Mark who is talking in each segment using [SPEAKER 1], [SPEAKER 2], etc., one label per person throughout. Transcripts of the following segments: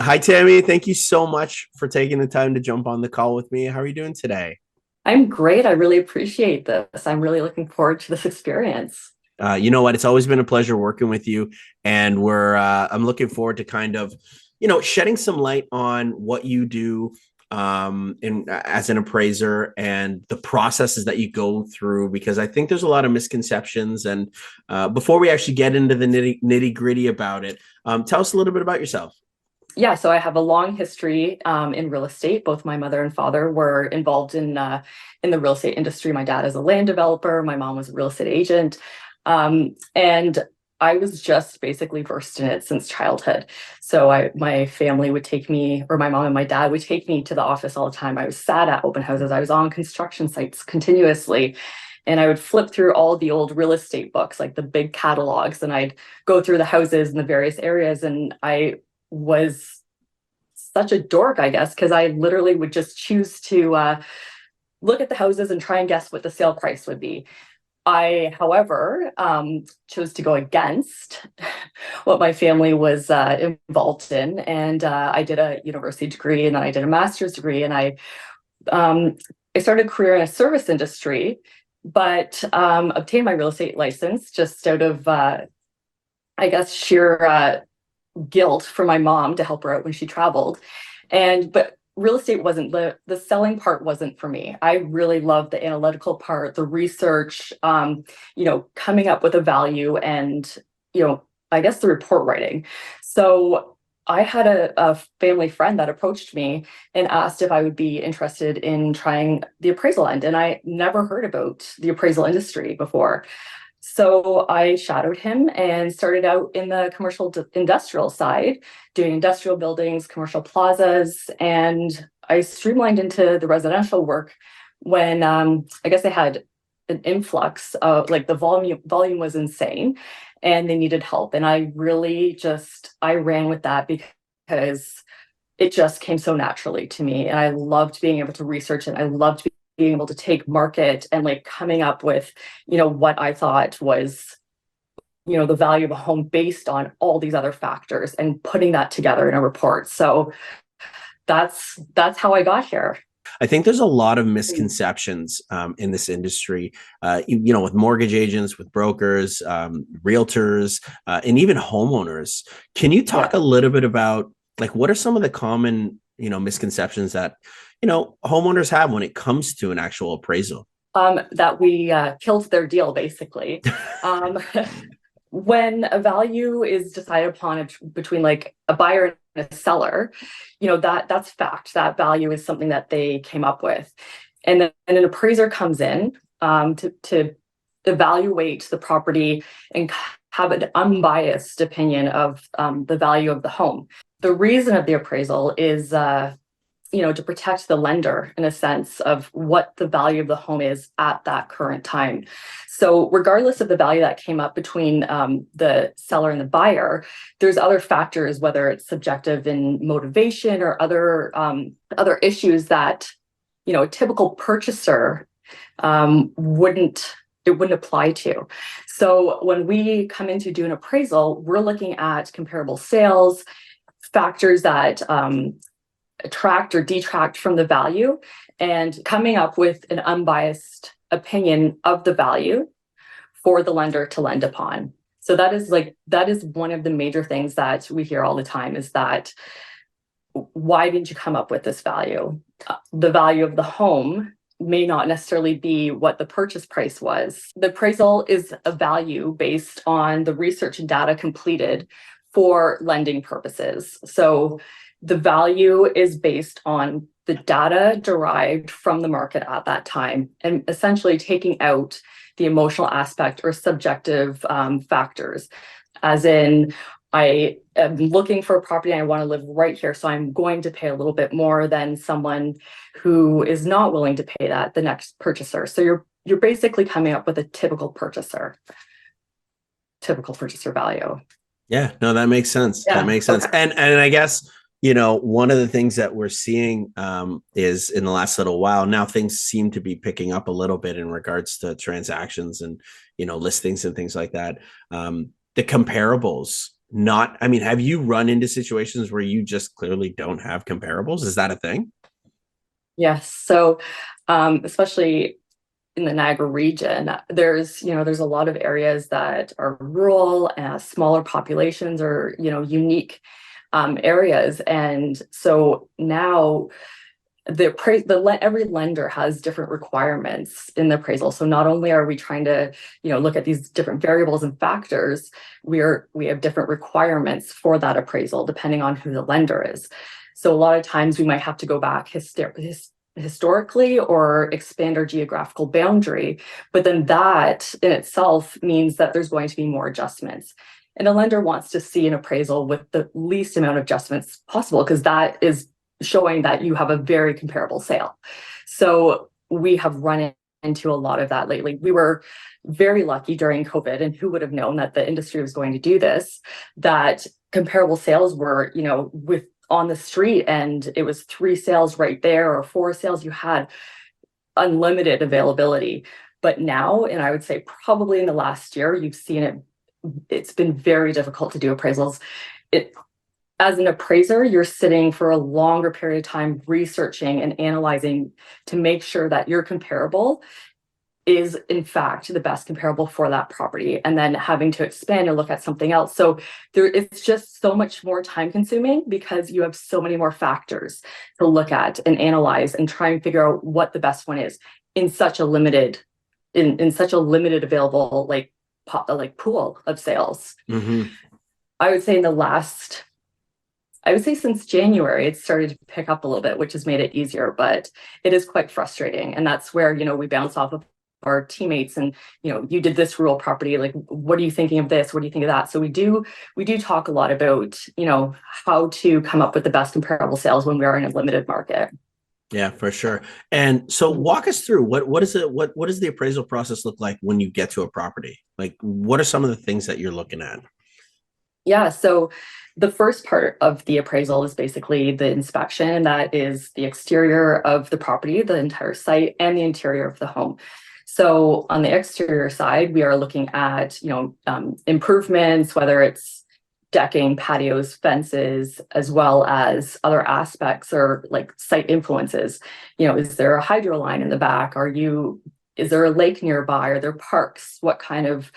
[SPEAKER 1] Hi, Tammy. Thank you so much for taking the time to jump on the call with me. How are you doing today?
[SPEAKER 2] I'm great. I really appreciate this. I'm really looking forward to this experience.
[SPEAKER 1] You know what? It's always been a pleasure working with you, and I'm looking forward to kind of, shedding some light on what you do in as an appraiser and the processes that you go through, because I think there's a lot of misconceptions. And before we actually get into the nitty gritty about it, tell us a little bit about yourself.
[SPEAKER 2] Yeah, so I have a long history in real estate. Both my mother and father were involved in the real estate industry. My dad is a land developer. My mom was a real estate agent, and I was just basically versed in it since childhood. So my family would take me, or my mom and my dad would take me to the office all the time. I was sat at open houses. I was on construction sites continuously. And I would flip through all the old real estate books, like the big catalogs, and I'd go through the houses in the various areas. And I was such a dork, I guess, because I literally would just choose to look at the houses and try and guess what the sale price would be. I, however, chose to go against what my family was involved in, and I did a university degree, and then I did a master's degree, and I started a career in a service industry, but obtained my real estate license just out of, I guess, sheer guilt for my mom to help her out when she traveled. But real estate wasn't the selling part wasn't for me. I really loved the analytical part, the research, coming up with a value and, I guess the report writing. So I had a family friend that approached me and asked if I would be interested in trying the appraisal end. And I never heard about the appraisal industry before. So I shadowed him and started out in the commercial industrial side, doing industrial buildings, commercial plazas, and I streamlined into the residential work when I guess they had an influx of, like, the volume was insane and they needed help. And I really I ran with that because it just came so naturally to me. And I loved being able to research it. I loved being able to take market and, like, coming up with, what I thought was, the value of a home based on all these other factors and putting that together in a report. So that's how I got here.
[SPEAKER 1] I think there's a lot of misconceptions in this industry, with mortgage agents, with brokers, realtors, and even homeowners. Can you
[SPEAKER 2] Yeah.
[SPEAKER 1] talk a little bit about, like, what are some of the common, misconceptions that, homeowners have when it comes to an actual appraisal?
[SPEAKER 2] That we killed their deal, basically. Um, when a value is decided upon between, like, a buyer and a seller, that's fact. That value is something that they came up with, and then an appraiser comes in to evaluate the property and have an unbiased opinion of the value of the home. The reason of the appraisal is to protect the lender in a sense of what the value of the home is at that current time. So regardless of the value that came up between the seller and the buyer, there's other factors, whether it's subjective in motivation or other issues that, a typical purchaser wouldn't apply to. So when we come in to do an appraisal, we're looking at comparable sales, factors that attract or detract from the value, and coming up with an unbiased opinion of the value for the lender to lend upon. So that is one of the major things that we hear all the time, is that, why didn't you come up with this value? The value of the home may not necessarily be what the purchase price was. The appraisal is a value based on the research and data completed for lending purposes. So the value is based on the data derived from the market at that time, and essentially taking out the emotional aspect or subjective factors. As in, I am looking for a property and I want to live right here, so I'm going to pay a little bit more than someone who is not willing to pay that, the next purchaser. So you're basically coming up with a typical purchaser value.
[SPEAKER 1] Yeah, no, that makes sense. That
[SPEAKER 2] Yeah.
[SPEAKER 1] makes sense.
[SPEAKER 2] Okay.
[SPEAKER 1] And I guess, one of the things that we're seeing is, in the last little while now, things seem to be picking up a little bit in regards to transactions and, listings and things like that. The comparables not, I mean, have you run into situations where you just clearly don't have comparables? Is that a thing?
[SPEAKER 2] Yes. So, especially in the Niagara region, there's a lot of areas that are rural, smaller populations, or unique areas, and so now every lender has different requirements in the appraisal. So not only are we trying to look at these different variables and factors, we have different requirements for that appraisal depending on who the lender is. So a lot of times we might have to go back historically or expand our geographical boundary, but then that in itself means that there's going to be more adjustments. And a lender wants to see an appraisal with the least amount of adjustments possible, because that is showing that you have a very comparable sale. So we have run into a lot of that lately. We were very lucky during COVID, and who would have known that the industry was going to do this, that comparable sales were, with on the street, and it was 3 sales right there or 4 sales, you had unlimited availability. But now, and I would say probably in the last year, you've seen it's been very difficult to do appraisals. As an appraiser, you're sitting for a longer period of time researching and analyzing to make sure that your comparable is in fact the best comparable for that property, and then having to expand and look at something else. So it's just so much more time consuming because you have so many more factors to look at and analyze and try and figure out what the best one is in such a limited available pool of sales.
[SPEAKER 1] Mm-hmm.
[SPEAKER 2] I would say since January, it's started to pick up a little bit, which has made it easier, but it is quite frustrating. And that's where, we bounce off of our teammates and, you did this rural property, like, what are you thinking of this? What do you think of that? So we do talk a lot about, how to come up with the best comparable sales when we are in a limited market.
[SPEAKER 1] Yeah, for sure. And so walk us through what does the appraisal process look like when you get to a property? Like, what are some of the things that you're looking at?
[SPEAKER 2] Yeah, so the first part of the appraisal is basically the inspection, and that is the exterior of the property, the entire site, and the interior of the home. So on the exterior side, we are looking at, improvements, whether it's decking, patios, fences, as well as other aspects or like site influences. Is there a hydro line in the back? Is there a lake nearby? Are there parks? What kind of,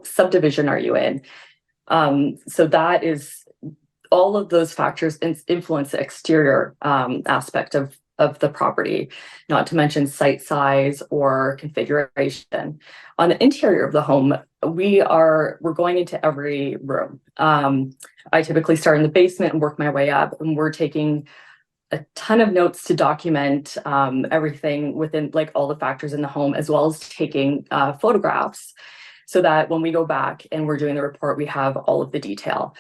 [SPEAKER 2] subdivision are you in? So that is all of those factors influence the exterior aspect of the property, not to mention site size or configuration. On the interior of the home, we're going into every room. I typically start in the basement and work my way up, and we're taking a ton of notes to document everything within like all the factors in the home, as well as taking photographs, so that when we go back and we're doing the report, we have all of the detail.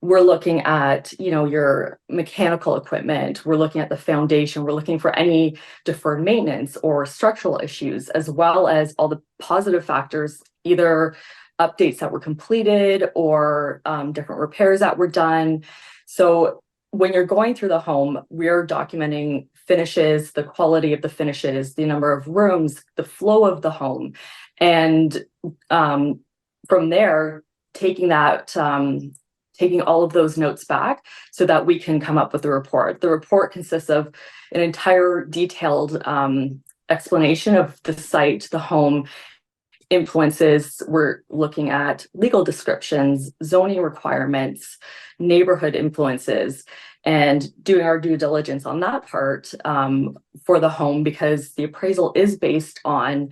[SPEAKER 2] We're looking at, your mechanical equipment. We're looking at the foundation. We're looking for any deferred maintenance or structural issues, as well as all the positive factors, either updates that were completed or different repairs that were done. So when you're going through the home, we're documenting finishes, the quality of the finishes, the number of rooms, the flow of the home. And from there, taking all of those notes back so that we can come up with a report. The report consists of an entire detailed explanation of the site, the home, influences. We're looking at legal descriptions, zoning requirements, neighborhood influences, and doing our due diligence on that part for the home, because the appraisal is based on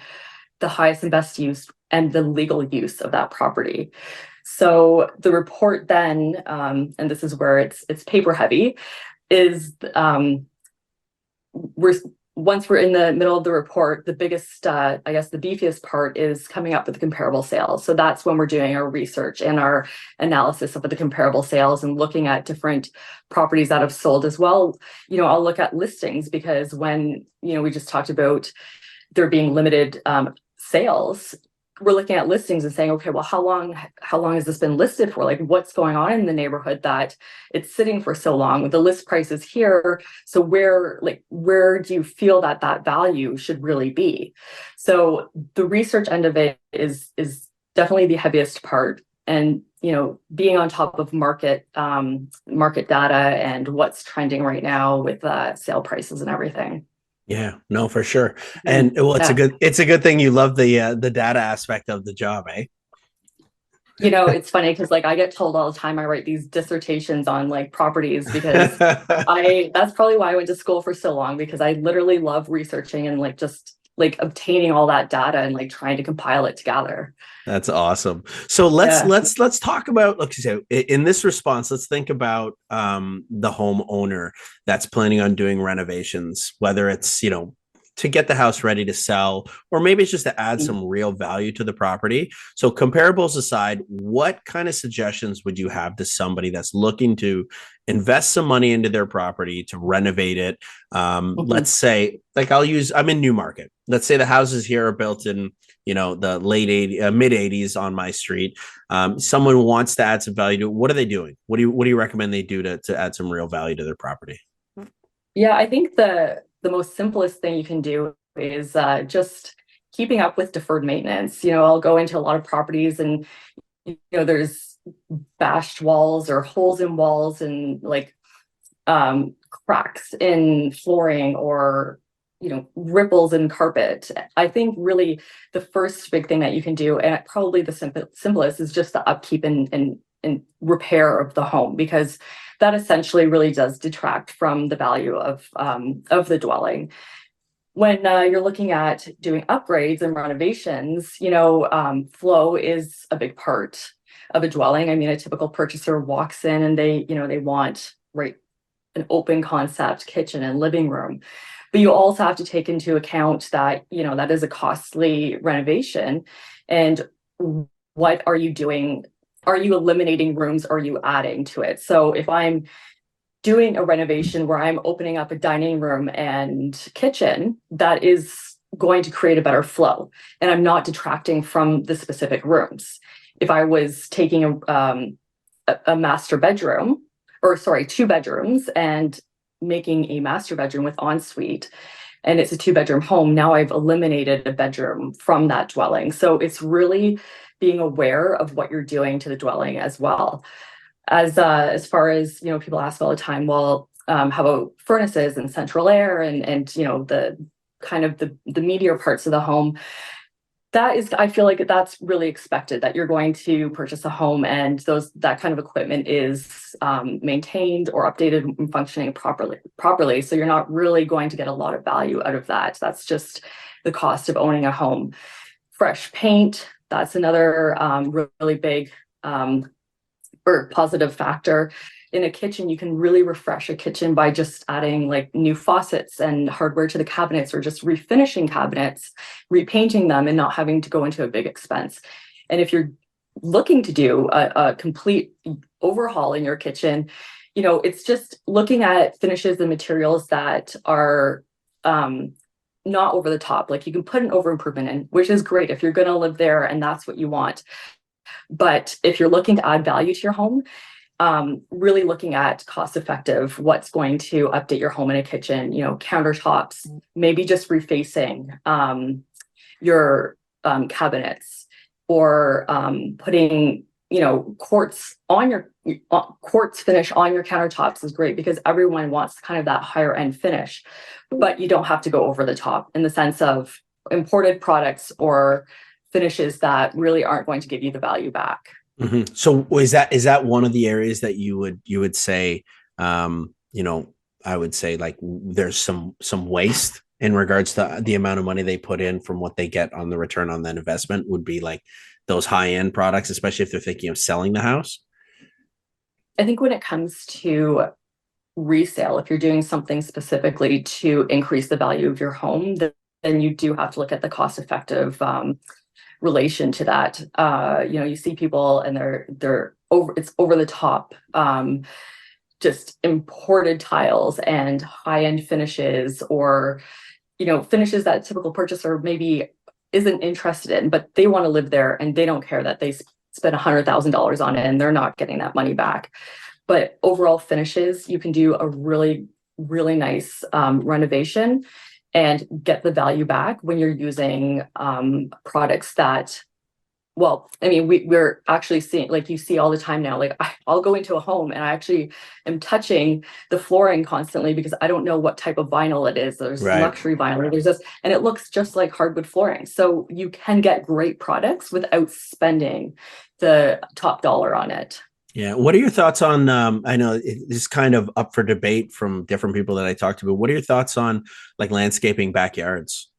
[SPEAKER 2] the highest and best use and the legal use of that property. So the report then, and this is where it's paper heavy, is once we're in the middle of the report, the biggest, the beefiest part is coming up with the comparable sales. So that's when we're doing our research and our analysis of the comparable sales and looking at different properties that have sold as well. I'll look at listings, because when, we just talked about there being limited sales, we're looking at listings and saying, okay, well, how long has this been listed for? Like, what's going on in the neighborhood that it's sitting for so long? The list price is here. So where do you feel that value should really be? So the research end of it is definitely the heaviest part. And being on top of market data and what's trending right now with sale prices and everything.
[SPEAKER 1] Yeah, no, for sure. And well,
[SPEAKER 2] Yeah.
[SPEAKER 1] it's a good thing you love the data aspect of the job, eh?
[SPEAKER 2] It's funny because like I get told all the time I write these dissertations on like properties because that's probably why I went to school for so long, because I literally love researching and like just like obtaining all that data and like trying to compile it together.
[SPEAKER 1] That's awesome. So let's
[SPEAKER 2] Yeah.
[SPEAKER 1] let's talk about, look, so in this response, let's think about the homeowner that's planning on doing renovations, whether it's, to get the house ready to sell, or maybe it's just to add some real value to the property. So comparables aside, what kind of suggestions would you have to somebody that's looking to invest some money into their property to renovate it? Let's say, like, I'm in Newmarket. Let's say the houses here are built in, the late 80s, mid 80s on my street. Someone wants to add some value to it. What are they doing? What do you recommend they do to add some real value to their property?
[SPEAKER 2] Yeah, I think the most simplest thing you can do is just keeping up with deferred maintenance. I'll go into a lot of properties and there's bashed walls or holes in walls and like cracks in flooring or ripples in carpet. I think really the first big thing that you can do, and probably the simplest, is just the upkeep and repair of the home, because that essentially really does detract from the value of the dwelling. When you're looking at doing upgrades and renovations, flow is a big part of a dwelling. I mean, a typical purchaser walks in and they want, right, an open concept kitchen and living room. But you also have to take into account that, that is a costly renovation. And what are you doing? Are you eliminating rooms? Are you adding to it? So if I'm doing a renovation where I'm opening up a dining room and kitchen, that is going to create a better flow, and I'm not detracting from the specific rooms. If I was taking a master bedroom, or sorry, two bedrooms, and making a master bedroom with ensuite, and it's a 2-bedroom home, now I've eliminated a bedroom from that dwelling. So it's really being aware of what you're doing to the dwelling as well. As far as, people ask all the time, well, how about furnaces and central air and the kind of the meatier parts of the home? I feel like that's really expected, that you're going to purchase a home and that kind of equipment is maintained or updated and functioning properly. So you're not really going to get a lot of value out of that. That's just the cost of owning a home. Fresh paint, that's another really big or positive factor. In a kitchen, you can really refresh a kitchen by just adding like new faucets and hardware to the cabinets, or just refinishing cabinets, repainting them, and not having to go into a big expense. And if you're looking to do a complete overhaul in your kitchen, it's just looking at finishes and materials that are not over the top. Like, you can put an over improvement in, which is great if you're going to live there and that's what you want. But if you're looking to add value to your home, really looking at cost effective, what's going to update your home in a kitchen, countertops, maybe just refacing your cabinets, or putting, quartz finish on your countertops is great, because everyone wants kind of that higher end finish, but you don't have to go over the top in the sense of imported products or finishes that really aren't going to give you the value back.
[SPEAKER 1] Mm-hmm. So is that one of the areas that you would say, I would say, like, there's some waste in regards to the amount of money they put in from what they get on the return on that investment, would be like those high end products, especially if they're thinking of selling the house?
[SPEAKER 2] I think when it comes to resale, if you're doing something specifically to increase the value of your home, then you do have to look at the cost effective relation to that. You see people and they're over the top, just imported tiles and high end finishes, or finishes that a typical purchaser maybe isn't interested in, but they want to live there and they don't care that they spent $100,000 on it and they're not getting that money back. But overall finishes, you can do a really, really nice renovation and get the value back when you're using products that Well, I mean, we're actually seeing, like you see all the time now, like I'll go into a home and I actually am touching the flooring constantly because I don't know what type of vinyl it is. There's
[SPEAKER 1] Right.
[SPEAKER 2] luxury vinyl, there's this, and it looks just like hardwood flooring. So you can get great products without spending the top dollar on it.
[SPEAKER 1] Yeah. What are your thoughts on? I know it's kind of up for debate from different people that I talked to, but what are your thoughts on like landscaping backyards?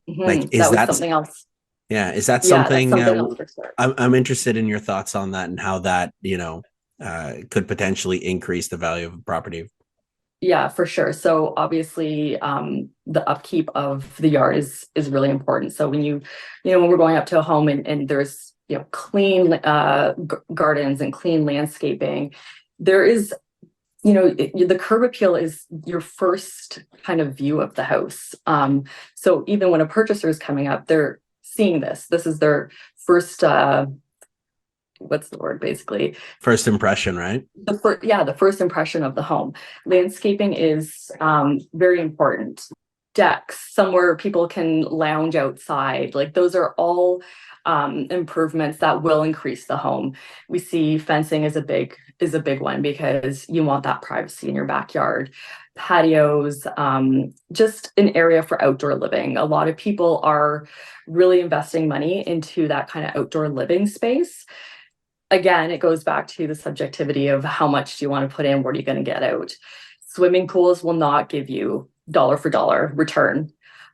[SPEAKER 1] Like, is
[SPEAKER 2] That was
[SPEAKER 1] that
[SPEAKER 2] something else.
[SPEAKER 1] yeah? Is that
[SPEAKER 2] Yeah, that's
[SPEAKER 1] something?
[SPEAKER 2] something else for sure.
[SPEAKER 1] I'm interested in your thoughts on that and how that could potentially increase the value of a property.
[SPEAKER 2] Yeah, for sure. So obviously, the upkeep of the yard is really important. So when when we're going up to a home and there's clean gardens and clean landscaping, there is the curb appeal is your first kind of view of the house. So even when a purchaser is coming up, they're seeing this. This is their first what's the word basically
[SPEAKER 1] First impression, right?
[SPEAKER 2] the first impression of the home. Landscaping is very important. Decks, somewhere people can lounge outside, like those are all improvements that will increase the home. We see fencing is a big one because you want that privacy in your backyard. Patios, just an area for outdoor living. A lot of people are really investing money into that kind of outdoor living space. Again, it goes back to the subjectivity of how much do you want to put in, what are you going to get out. Swimming pools will not give you dollar for dollar return.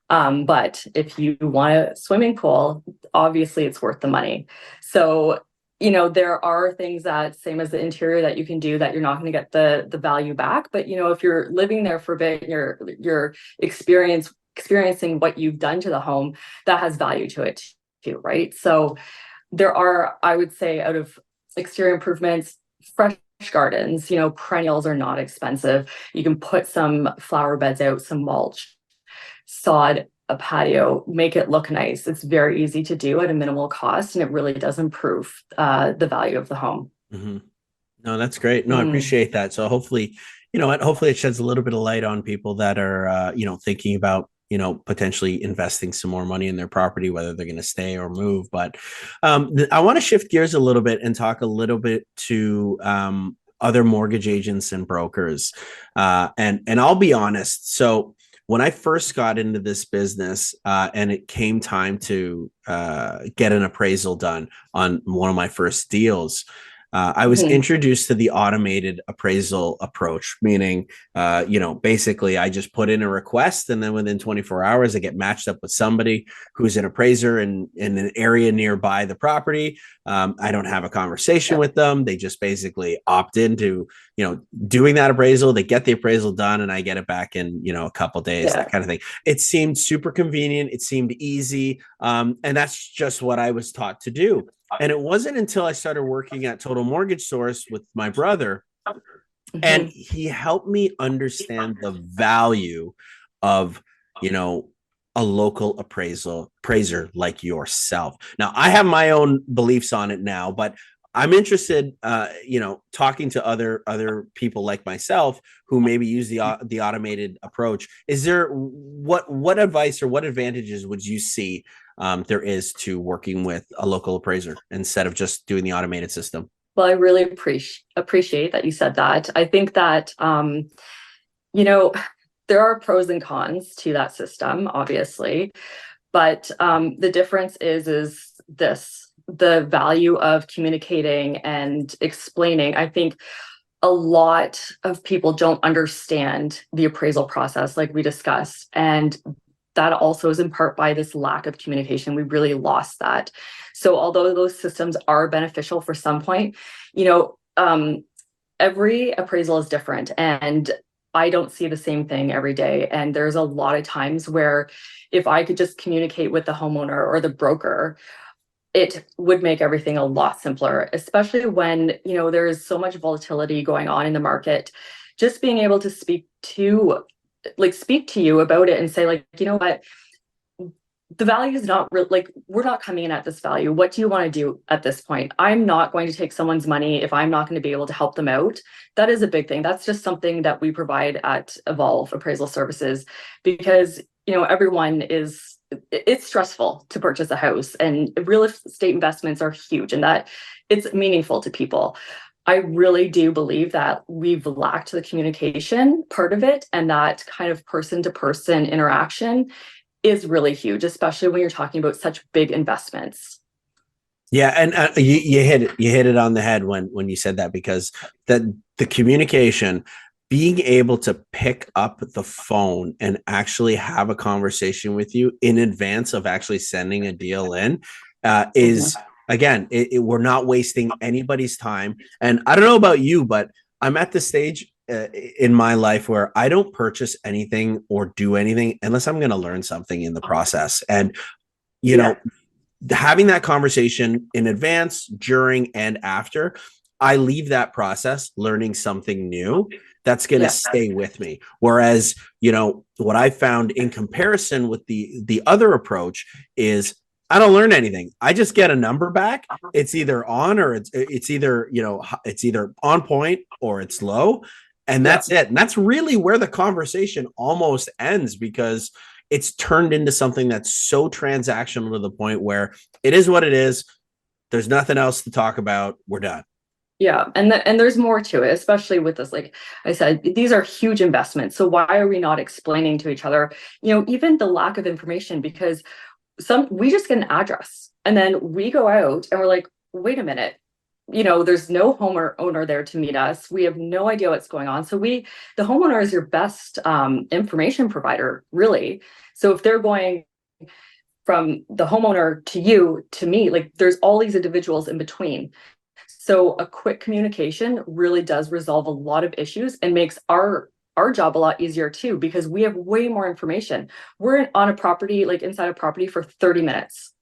[SPEAKER 2] But if you want a swimming pool, obviously it's worth the money. So, there are things that, same as the interior, that you can do that you're not going to get the value back. But, if you're living there for a bit, and you're experiencing what you've done to the home, that has value to it too, right? So there are, I would say, out of exterior improvements, fresh gardens, perennials are not expensive. You can put some flower beds out, some mulch, sod a patio, make it look nice. It's very easy to do at a minimal cost, and it really does improve the value of the home.
[SPEAKER 1] Mm-hmm. No, that's great. No, I
[SPEAKER 2] Mm.
[SPEAKER 1] appreciate that. So hopefully, hopefully it sheds a little bit of light on people that are, thinking about, potentially investing some more money in their property, whether they're going to stay or move. But I want to shift gears a little bit and talk a little bit to other mortgage agents and brokers. And I'll be honest. So when I first got into this business and it came time to get an appraisal done on one of my first deals, I was
[SPEAKER 2] Mhm.
[SPEAKER 1] introduced to the automated appraisal approach, meaning, basically I just put in a request and then within 24 hours, I get matched up with somebody who's an appraiser in an area nearby the property. I don't have a conversation with them. They just basically opt into, doing that appraisal. They get the appraisal done and I get it back in, a couple days,
[SPEAKER 2] Yeah.
[SPEAKER 1] that kind of thing. It seemed super convenient. It seemed easy. And that's just what I was taught to do. And it wasn't until I started working at Total Mortgage Source with my brother, and
[SPEAKER 2] Mhm.
[SPEAKER 1] he helped me understand the value of, you know, a local appraiser like yourself. Now, I have my own beliefs on it now, but I'm interested, talking to other people like myself who maybe use the automated approach. Is there what advice or what advantages would you see there is to working with a local appraiser instead of just doing the automated system?
[SPEAKER 2] Well, I really appreciate that you said that. I think that you know, there are pros and cons to that system, obviously, but the difference is this: the value of communicating and explaining. I think a lot of people don't understand the appraisal process, like we discussed, and that also is in part by this lack of communication. We really lost that. So although those systems are beneficial for some point, you know, every appraisal is different, and I don't see the same thing every day. And there's a lot of times where if I could just communicate with the homeowner or the broker, it would make everything a lot simpler, especially when, there is so much volatility going on in the market. Just being able to speak to you about it and say, like, you know what, the value is not real, like, we're not coming in at this value. What do you want to do at this point? I'm not going to take someone's money if I'm not going to be able to help them out. That is a big thing. That's just something that we provide at Evolve Appraisal Services, because everyone is it's stressful to purchase a house, and real estate investments are huge, and that it's meaningful to people. I really do believe that we've lacked the communication part of it, and that kind of person to person interaction is really huge, especially when you're talking about such big investments.
[SPEAKER 1] Yeah, and you hit it on the head when you said that, because the communication, being able to pick up the phone and actually have a conversation with you in advance of actually sending a deal in, is again, we're not wasting anybody's time. And I don't know about you, but I'm at the stage in my life where I don't purchase anything or do anything unless I'm going to learn something in the process. And you
[SPEAKER 2] Yeah.
[SPEAKER 1] know, having that conversation in advance, during, and after, I leave that process learning something new that's going to
[SPEAKER 2] Yeah.
[SPEAKER 1] stay with me. Whereas, what I found in comparison with the other approach is I don't learn anything. I just get a number back. It's either on or it's either, it's either on point or it's low. And that's it. And that's really where the conversation almost ends, because it's turned into something that's so transactional to the point where it is what it is. There's nothing else to talk about. We're done.
[SPEAKER 2] Yeah, and there's more to it, especially with this. Like I said, these are huge investments. So why are we not explaining to each other, even the lack of information? Because we just get an address and then we go out and we're like, wait a minute, there's no homeowner there to meet us. We have no idea what's going on. So the homeowner is your best information provider, really. So if they're going from the homeowner to you to me, like there's all these individuals in between. So a quick communication really does resolve a lot of issues and makes our job a lot easier too, because we have way more information. We're on a property, like inside a property, for 30 minutes.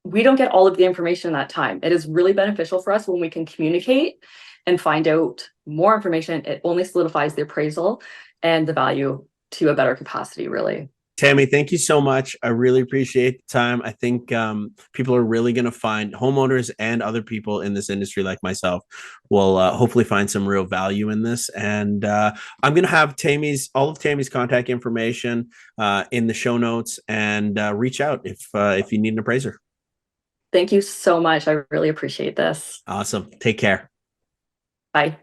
[SPEAKER 2] We don't get all of the information in that time. It is really beneficial for us when we can communicate and find out more information. It only solidifies the appraisal and the value to a better capacity, really.
[SPEAKER 1] Tammy, thank you so much. I really appreciate the time. I think people are really going to find, homeowners and other people in this industry like myself will hopefully find some real value in this. And I'm going to have all of Tammy's contact information in the show notes, and reach out if you need an appraiser.
[SPEAKER 2] Thank you so much. I really appreciate this.
[SPEAKER 1] Awesome. Take care.
[SPEAKER 2] Bye.